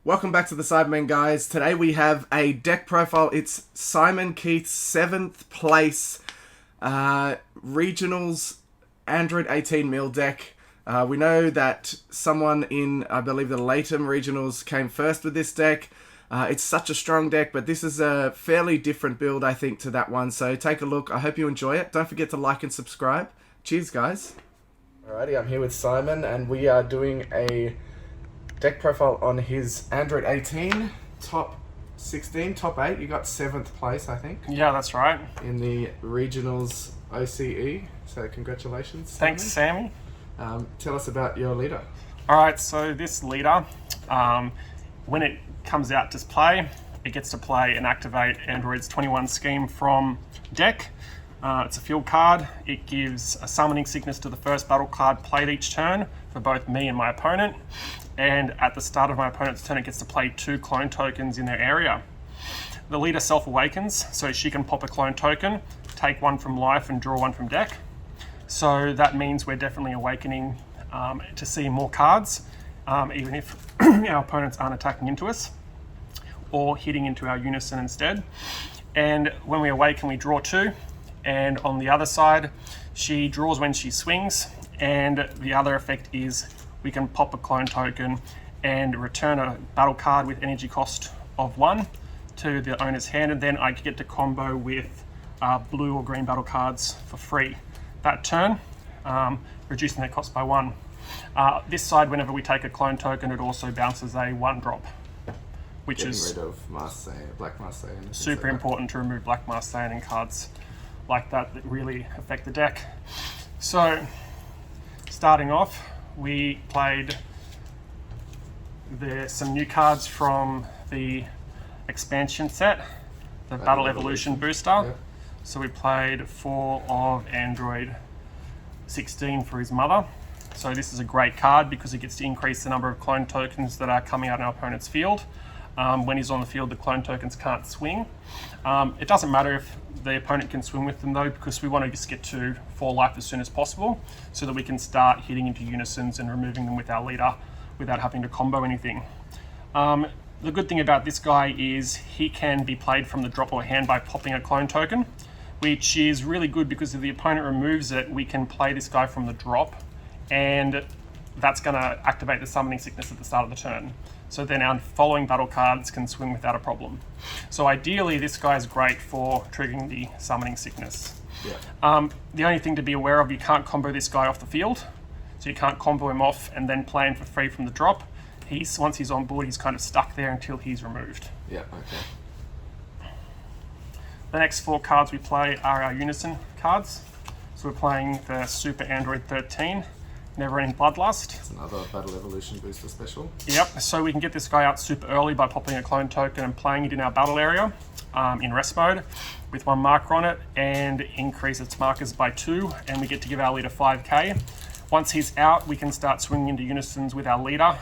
Welcome back to the Cybermen, guys. Today we have a deck profile. It's Simon Keith's 7th place Regionals Android 18 mil deck. We know that someone in, I believe, the Latham Regionals came first with this deck. It's such a strong deck, but this is a fairly different build, I think, to that one. So take a look. I hope you enjoy it. Don't forget to like and subscribe. Cheers, guys. Alrighty, I'm here with Simon, and we are doing a deck profile on his Android 18, top 16, top 8. You got 7th place, I think. Yeah, that's right. In the Regionals OCE. So congratulations, Simon. Thanks, Sammy. Tell us about your leader. Alright, so this leader, when it comes out to play, it gets to play and activate Android's 21 scheme from deck. It's a field card. It gives a summoning sickness to the first battle card played each turn for both me and my opponent. And at the start of my opponent's turn, it gets to play 2 clone tokens in their area. The leader self-awakens, so she can pop a clone token, take 1 from life and draw 1 from deck. So that means we're definitely awakening to see more cards, even if our opponents aren't attacking into us or hitting into our Unison instead. And when we awaken, we draw 2. And on the other side, she draws when she swings. And the other effect is we can pop a clone token and return a battle card with energy cost of 1 to the owner's hand. And then I get to combo with blue or green battle cards for free that turn, reducing their cost by 1. This side, whenever we take a clone token, it also bounces a 1-drop, which is rid of Black Marseille. Super important to remove Black Marseille and cards like that really affect the deck. So, starting off, we played some new cards from the expansion set, the Battle Evolution booster. Yep. So we played 4 of Android 16 for his mother. So this is a great card because it gets to increase the number of clone tokens that are coming out in our opponent's field. When he's on the field, the clone tokens can't swing. It doesn't matter if the opponent can swing with them though, because we want to just get to 4 life as soon as possible so that we can start hitting into unisons and removing them with our leader without having to combo anything. The good thing about this guy is he can be played from the drop or hand by popping a clone token, which is really good because if the opponent removes it, we can play this guy from the drop, and that's going to activate the summoning sickness at the start of the turn. So then our following battle cards can swing without a problem. So ideally, this guy is great for triggering the summoning sickness. Yeah. The only thing to be aware of, you can't combo this guy off the field. So you can't combo him off and then play him for free from the drop. Once he's on board, he's kind of stuck there until he's removed. Yeah, okay. The next 4 cards we play are our Unison cards. So we're playing the Super Android 13, Never Ending Bloodlust. It's another Battle Evolution booster special. Yep, so we can get this guy out super early by popping a clone token and playing it in our battle area in rest mode with 1 marker on it and increase its markers by 2, and we get to give our leader 5k. Once he's out, we can start swinging into unisons with our leader,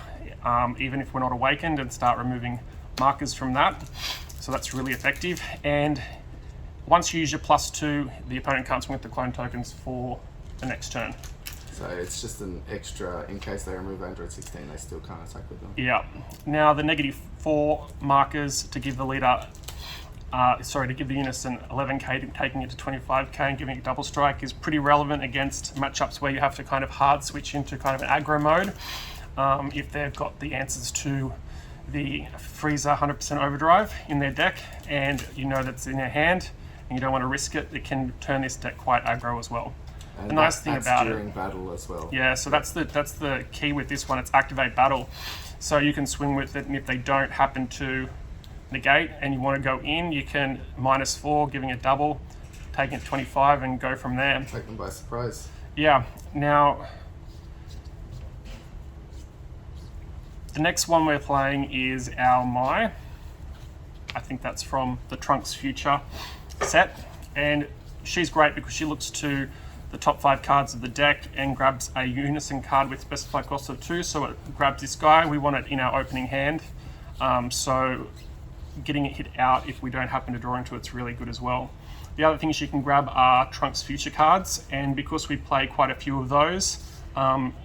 even if we're not awakened, and start removing markers from that. So that's really effective. And once you use your +2, the opponent can't swing with the clone tokens for the next turn. So it's just an extra, in case they remove Android 16, they still can't attack with them. Yeah. Now the -4 markers to give the leader, to give the Unison 11k, taking it to 25k and giving it double strike is pretty relevant against matchups where you have to kind of hard switch into kind of an aggro mode. If they've got the answers to the Freezer 100% Overdrive in their deck and you know that's in their hand and you don't want to risk it, it can turn this deck quite aggro as well. And the nice thing about during battle as well. Yeah, so that's the key with this one. It's activate battle, so you can swing with it, and if they don't happen to negate and you want to go in, you can -4, giving it double, taking it 25, and go from there. Take them by surprise. Yeah. Now, the next one we're playing is our Mai. I think that's from the Trunks Future set, and she's great because she looks to the top 5 cards of the deck and grabs a Unison card with specified cost of 2, so it grabs this guy. We want it in our opening hand, so getting it hit out if we don't happen to draw into it's really good as well. The other things you can grab are Trunks Future cards, and because we play quite a few of those,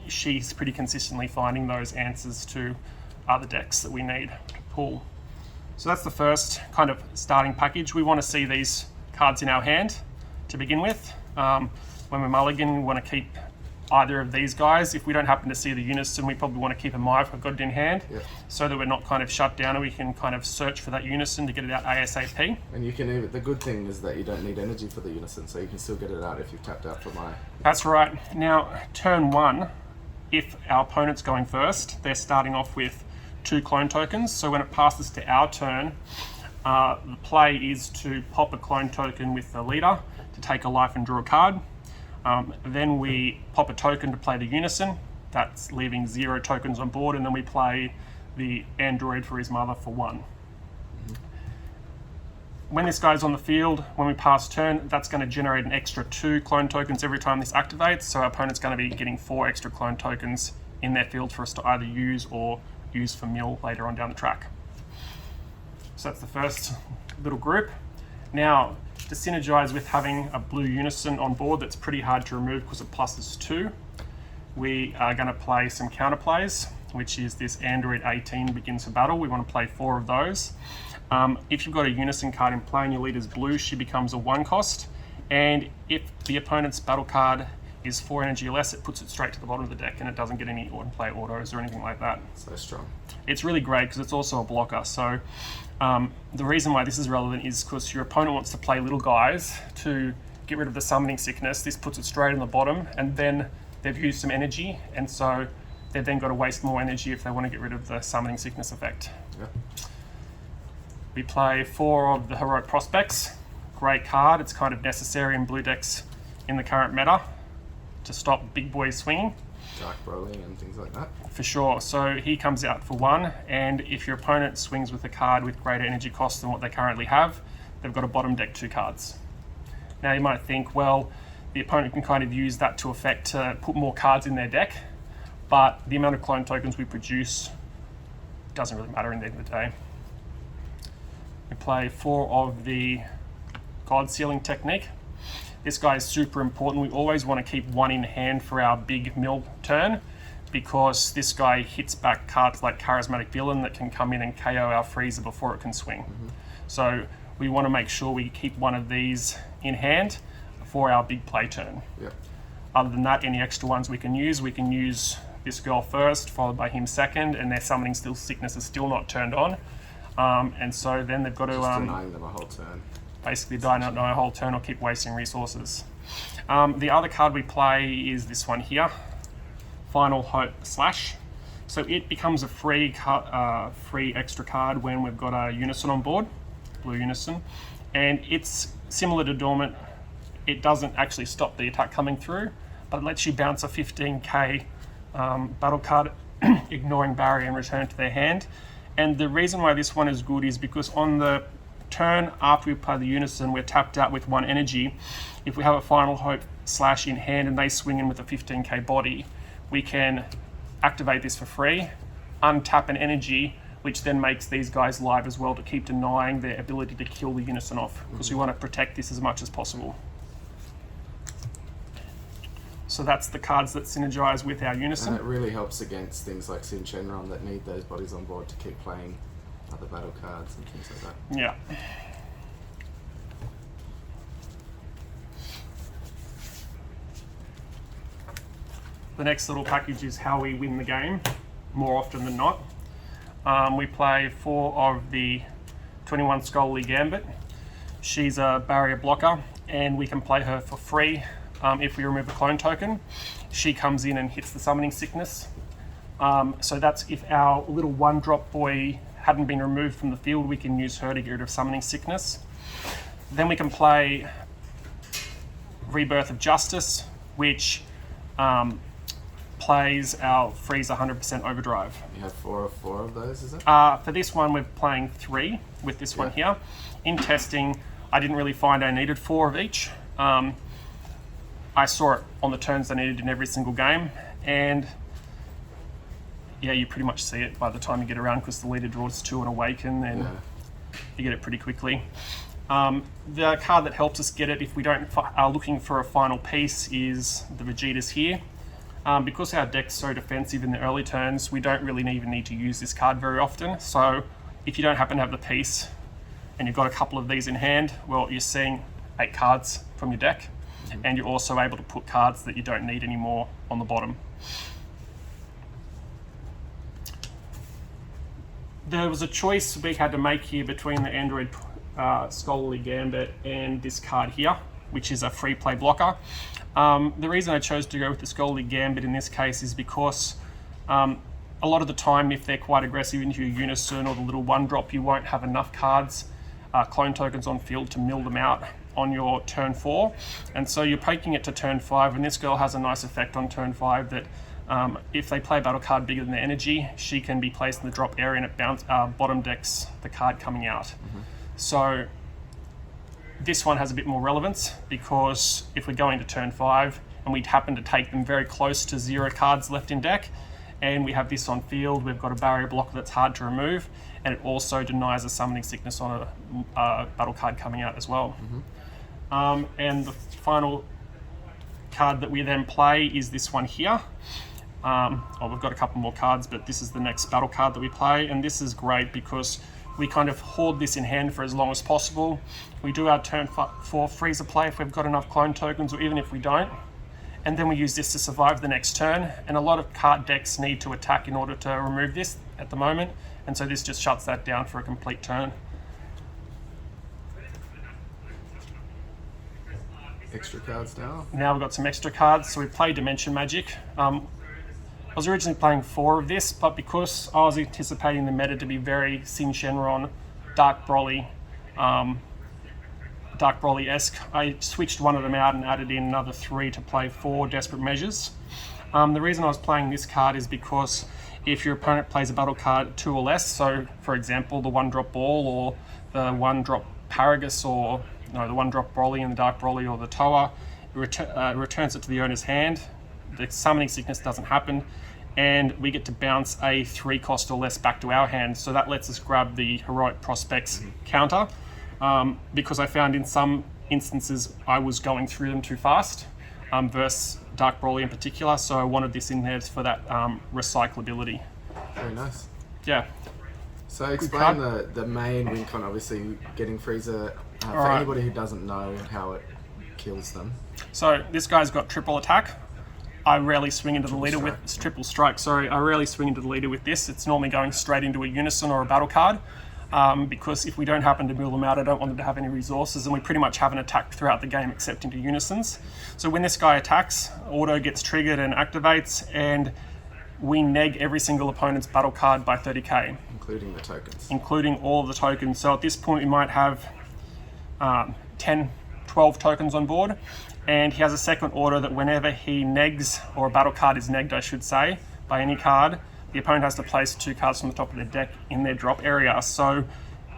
she's pretty consistently finding those answers to other decks that we need. pull. So that's the first kind of starting package. We want to see these cards in our hand to begin with. When we're mulligan, we want to keep either of these guys. If we don't happen to see the Unison, we probably want to keep them if we've got it in hand, so that we're not kind of shut down and we can kind of search for that Unison to get it out ASAP. And you can even, the good thing is that you don't need energy for the Unison, so you can still get it out if you've tapped out for my. That's right. Now, turn one, if our opponent's going first, they're starting off with 2 clone tokens. So when it passes to our turn, the play is to pop a clone token with the leader to take a life and draw a card. Then we pop a token to play the Unison. That's leaving 0 tokens on board, and then we play the android for his mother for 1. When this guy's on the field, when we pass turn, that's going to generate an extra 2 clone tokens every time this activates. So our opponent's going to be getting 4 extra clone tokens in their field for us to either use or use for mill later on down the track. So that's the first little group. Now, to synergize with having a blue Unison on board that's pretty hard to remove because it pluses 2, we are going to play some counterplays, which is this Android 18 begins a battle. We want to play 4 of those. If you've got a Unison card in play and your leader's blue, she becomes a 1 cost. And if the opponent's battle card is 4 energy or less, it puts it straight to the bottom of the deck and it doesn't get any play autos or anything like that. So strong. It's really great because it's also a blocker. So the reason why this is relevant is because your opponent wants to play little guys to get rid of the summoning sickness. This puts it straight on the bottom, and then they've used some energy, and so they've then got to waste more energy if they want to get rid of the summoning sickness effect. Yep. We play 4 of the Heroic Prospects. Great card. It's kind of necessary in blue decks in the current meta to stop big boys swinging. Dark rolling and things like that. For sure. So he comes out for 1, and if your opponent swings with a card with greater energy cost than what they currently have, they've got to bottom deck 2 cards. Now you might think, well, the opponent can kind of use that to effect to put more cards in their deck, but the amount of clone tokens we produce doesn't really matter in the end of the day. We play 4 of the God Sealing Technique. This guy is super important. We always want to keep 1 in hand for our big mill turn, because this guy hits back cards like Charismatic Villain that can come in and KO our freezer before it can swing. So we want to make sure we keep 1 of these in hand for our big play turn. Yep. Other than that, any extra ones we can use this girl first, followed by him second, and their summoning sickness is still not turned on. And so then they've got to denying them a whole turn. Basically die not a whole turn or keep wasting resources. The other card we play is this one here, Final Hope Slash. So it becomes a free extra card when we've got a Unison on board, blue Unison, and it's similar to Dormant. It doesn't actually stop the attack coming through, but it lets you bounce a 15k battle card, ignoring barrier, and return it to their hand. And the reason why this one is good is because on the turn after we play the Unison, we're tapped out with 1 energy. If we have a Final Hope Slash in hand and they swing in with a 15k body, we can activate this for free, untap an energy, which then makes these guys live as well to keep denying their ability to kill the Unison off, because we want to protect this as much as possible. So that's the cards that synergize with our Unison. And it really helps against things like Sin Shenron that need those bodies on board to keep playing other battle cards and things like that. Yeah. The next little package is how we win the game, more often than not. We play 4 of the 21 Scholarly Gambit. She's a barrier blocker, and we can play her for free if we remove a clone token. She comes in and hits the summoning sickness. So that's if our little 1-drop boy hadn't been removed from the field, we can use her to get rid of summoning sickness. Then we can play Rebirth of Justice, which plays our freeze 100% overdrive. You have 4 of those, is it? For this one, we're playing 3 with this one here. In testing, I didn't really find I needed 4 of each. I saw it on the turns I needed in every single game, and yeah, you pretty much see it by the time you get around, because the leader draws 2 and Awaken, and you get it pretty quickly. The card that helps us get it if we are looking for a final piece is the Vegeta's here. Because our deck's so defensive in the early turns, we don't really even need to use this card very often. So if you don't happen to have the piece and you've got a couple of these in hand, well, you're seeing 8 cards from your deck, and you're also able to put cards that you don't need anymore on the bottom. There was a choice we had to make here between the Android Scholarly Gambit and this card here, which is a free play blocker. The reason I chose to go with the Scholarly Gambit in this case is because a lot of the time, if they're quite aggressive into your Unison or the little 1-drop, you won't have enough cards, clone tokens on field to mill them out on your turn 4. And so you're poking it to turn 5, and this girl has a nice effect on turn 5 that if they play a battle card bigger than their energy, she can be placed in the drop area and it bottom decks the card coming out. So this one has a bit more relevance, because if we're going to turn 5 and we happen to take them very close to 0 cards left in deck, and we have this on field, we've got a barrier blocker that's hard to remove, and it also denies a summoning sickness on a battle card coming out as well. And the final card that we then play is this one here. We've got a couple more cards, but this is the next battle card that we play, and this is great because we kind of hoard this in hand for as long as possible. We do our turn 4 freezer play if we've got enough clone tokens, or even if we don't, and then we use this to survive the next turn. And a lot of card decks need to attack in order to remove this at the moment, and so this just shuts that down for a complete turn. Extra cards now. Now we've got some extra cards, so we play Dimension Magic. I was originally playing 4 of this, but because I was anticipating the meta to be very Sin Shenron, Dark Broly-esque, I switched one of them out and added in another 3 to play 4 Desperate Measures. The reason I was playing this card is because if your opponent plays a battle card 2 or less, so for example the 1-drop Ball or the 1-drop Paragus, or the 1-drop Broly and the Dark Broly or the Toa, returns it to the owner's hand. The summoning sickness doesn't happen, and we get to bounce a 3 cost or less back to our hand. So that lets us grab the Heroic Prospects counter, because I found in some instances I was going through them too fast, versus Dark Broly in particular. So I wanted this in there for that recyclability. Very nice. Yeah. So explain the main win con, obviously getting freezer, for anybody who doesn't know how it kills them. So this guy's got triple attack. I rarely swing into the leader with triple strike. Sorry, I rarely swing into the leader with this. It's normally going straight into a Unison or a battle card, because if we don't happen to mill them out, I don't want them to have any resources, and we pretty much haven't attacked throughout the game except into Unisons. So when this guy attacks, auto gets triggered and activates, and we neg every single opponent's battle card by 30k. Including the tokens. Including all of the tokens. So at this point we might have 10, 12 tokens on board, and he has a second order that whenever he negs, or a battle card is negged I should say, by any card, the opponent has to place 2 cards from the top of their deck in their drop area. So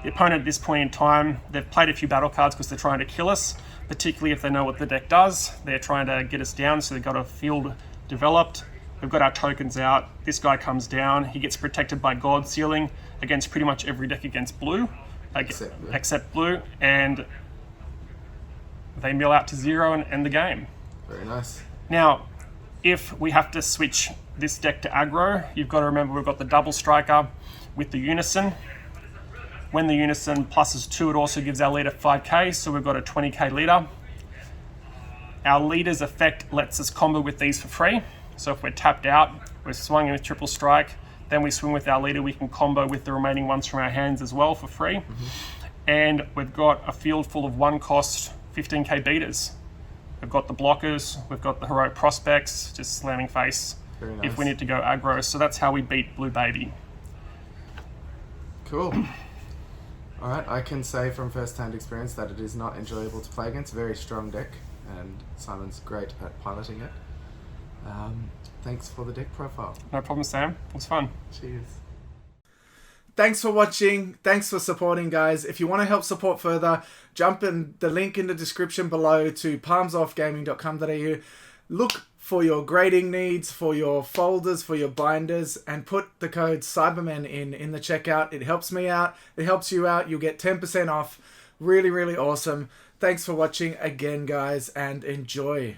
the opponent at this point in time, they've played a few battle cards because they're trying to kill us, particularly if they know what the deck does. They're trying to get us down, so they've got a field developed. We've got our tokens out. This guy comes down. He gets protected by God Sealing against pretty much every deck against blue, except blue, and they mill out to 0 and end the game. Very nice. Now, if we have to switch this deck to aggro, you've got to remember we've got the double striker with the Unison. When the Unison pluses 2, it also gives our leader 5k, so we've got a 20k leader. Our leader's effect lets us combo with these for free. So if we're tapped out, we're swinging with triple strike, then we swing with our leader, we can combo with the remaining ones from our hands as well for free. And we've got a field full of 1-cost 15k beaters. We've got the blockers, we've got the Heroic Prospects, just slamming face if we need to go aggro. So that's how we beat Blue Baby. Cool. Alright, I can say from first-hand experience that it is not enjoyable to play against. Very strong deck, and Simon's great at piloting it. Thanks for the deck profile. No problem, Sam. It was fun. Cheers. Thanks for watching. Thanks for supporting, guys. If you want to help support further, jump in the link in the description below to palmsoffgaming.com.au. Look for your grading needs, for your folders, for your binders, and put the code Cybermen in the checkout. It helps me out. It helps you out. You'll get 10% off. Really, really awesome. Thanks for watching again, guys, and enjoy.